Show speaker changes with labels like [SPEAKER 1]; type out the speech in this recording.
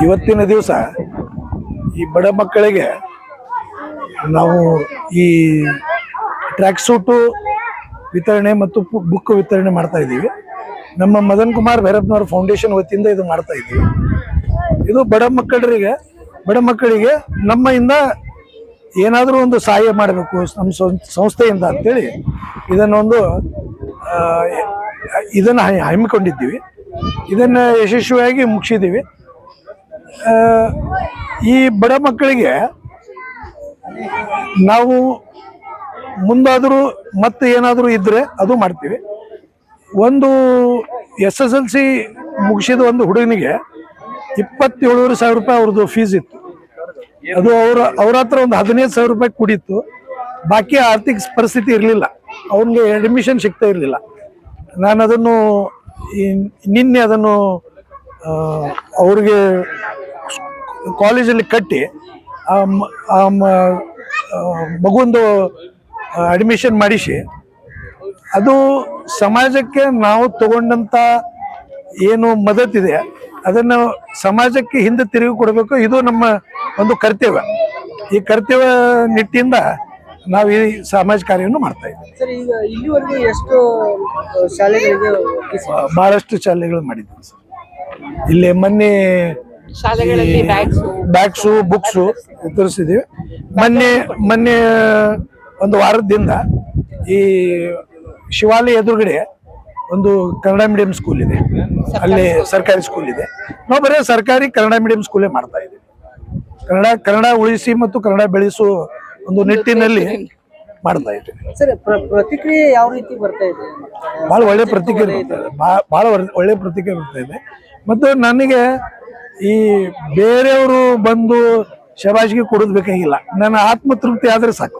[SPEAKER 1] ಇವತ್ತಿನ ದಿವಸ ಈ ಬಡ ಮಕ್ಕಳಿಗೆ ನಾವು ಈ ಟ್ರ್ಯಾಕ್ ಸೂಟು ವಿತರಣೆ ಮತ್ತು ಬುಕ್ ವಿತರಣೆ ಮಾಡ್ತಾ ಇದ್ದೀವಿ. ನಮ್ಮ ಮದನ್ ಕುಮಾರ್ ಭೈರಪ್ಪನವರ ಫೌಂಡೇಶನ್ ವತಿಯಿಂದ ಇದು ಮಾಡ್ತಾ ಇದ್ದೀವಿ. ಇದು ಬಡ ಮಕ್ಕಳಿಗೆ ನಮ್ಮಿಂದ ಏನಾದರೂ ಒಂದು ಸಹಾಯ ಮಾಡಬೇಕು ನಮ್ಮ ಸಂಸ್ಥೆಯಿಂದ ಅಂತೇಳಿ ಇದನ್ನು ಹಮ್ಮಿಕೊಂಡಿದ್ದೀವಿ. ಇದನ್ನು ಯಶಸ್ವಿಯಾಗಿ ಮುಗಿಸಿದ್ದೀವಿ. ಈ ಬಡ ಮಕ್ಕಳಿಗೆ ನಾವು ಮುಂದಾದರೂ ಮತ್ತೆ ಏನಾದರೂ ಇದ್ದರೆ ಅದು ಮಾಡ್ತೀವಿ. ಒಂದು SSLC ಮುಗಿಸಿದ ಒಂದು ಹುಡುಗನಿಗೆ 27,500 ರೂಪಾಯಿ ಅವ್ರದ್ದು ಫೀಸ್ ಇತ್ತು. ಅದು ಅವ್ರ ಹತ್ರ ಒಂದು 15,000 ರೂಪಾಯಿ ಕುಡಿತ್ತು. ಬಾಕಿ ಆರ್ಥಿಕ ಪರಿಸ್ಥಿತಿ ಇರಲಿಲ್ಲ, ಅವನಿಗೆ ಅಡ್ಮಿಷನ್ ಸಿಗ್ತಾ ಇರಲಿಲ್ಲ. ನಾನು ಅದನ್ನು ನಿನ್ನೆ ಅವ್ರಿಗೆ ಕಾಲೇಜಲ್ಲಿ ಕಟ್ಟಿ ಮಗುಂದು ಅಡ್ಮಿಷನ್ ಮಾಡಿಸಿ, ಅದು ಸಮಾಜಕ್ಕೆ ನಾವು ತಗೊಂಡಂಥ ಏನು ಮದತಿದೆ ಅದನ್ನು ಸಮಾಜಕ್ಕೆ ಹಿಂದೆ ತಿರುಗಿ ಕೊಡಬೇಕು. ಇದು ನಮ್ಮ ಒಂದು ಕರ್ತವ್ಯ. ಈ ಕರ್ತವ್ಯ ನಿಟ್ಟಿಂದ ನಾವು ಈ ಸಾಮಾಜಿಕ ಕಾರ್ಯವನ್ನು ಮಾಡ್ತಾ ಇದ್ದೀವಿ.
[SPEAKER 2] ಸರ್, ಈಗ ಇಲ್ಲಿವರೆಗೂ ಎಷ್ಟು ಶಾಲೆಗಳಿಗೆ
[SPEAKER 1] ಬಹಳಷ್ಟು ಶಾಲೆಗಳು ಮಾಡಿದ್ದೀವಿ ಸರ್. ಇಲ್ಲಿ ಮೊನ್ನೆ
[SPEAKER 3] ಶಾಲೆಗಳಲ್ಲಿ
[SPEAKER 1] ಬ್ಯಾಗ್ಸು ಬುಕ್ಸು ವಿತರಿಸಿದ್ದೀವಿ. ಮೊನ್ನೆ ಒಂದು ವಾರದಿಂದ ಈ ಶಿವಾಲಯ ಎದುರುಗಡೆ ಒಂದು ಕನ್ನಡ ಮೀಡಿಯಂ ಸ್ಕೂಲ್ ಇದೆ, ಅಲ್ಲಿ ಸರ್ಕಾರಿ ಸ್ಕೂಲ್ ಇದೆ. ನಾವು ಬರೀ ಸರ್ಕಾರಿ ಕನ್ನಡ ಮೀಡಿಯಂ ಸ್ಕೂಲೇ ಮಾಡ್ತಾ ಇದ್ದೀವಿ. ಕನ್ನಡ ಉಳಿಸಿ ಮತ್ತು ಕನ್ನಡ ಬೆಳೆಸೋ ಒಂದು ನಿಟ್ಟಿನಲ್ಲಿ ಮಾಡ್ತಾ ಇದ್ದೀವಿ.
[SPEAKER 2] ಸರ್, ಪ್ರತಿಕ್ರಿಯೆ ಯಾವ ರೀತಿ ಬರ್ತಾ ಇದೆ?
[SPEAKER 1] ಭಾಳ ಒಳ್ಳೆ ಪ್ರತಿಕ್ರಿಯೆ ಭಾಳ ಒಳ್ಳೆ ಪ್ರತಿಕ್ರಿಯೆ ಬರ್ತಾ ಇದೆ. ಮತ್ತು ನನಗೆ ಈ ಬೇರೆಯವರು ಬಂದು ಶಬಾಷಿಗೆ ಕೊಡೋದು ಬೇಕಾಗಿಲ್ಲ, ನನ್ನ ಆತ್ಮತೃಪ್ತಿ ಆದರೆ ಸಾಕು.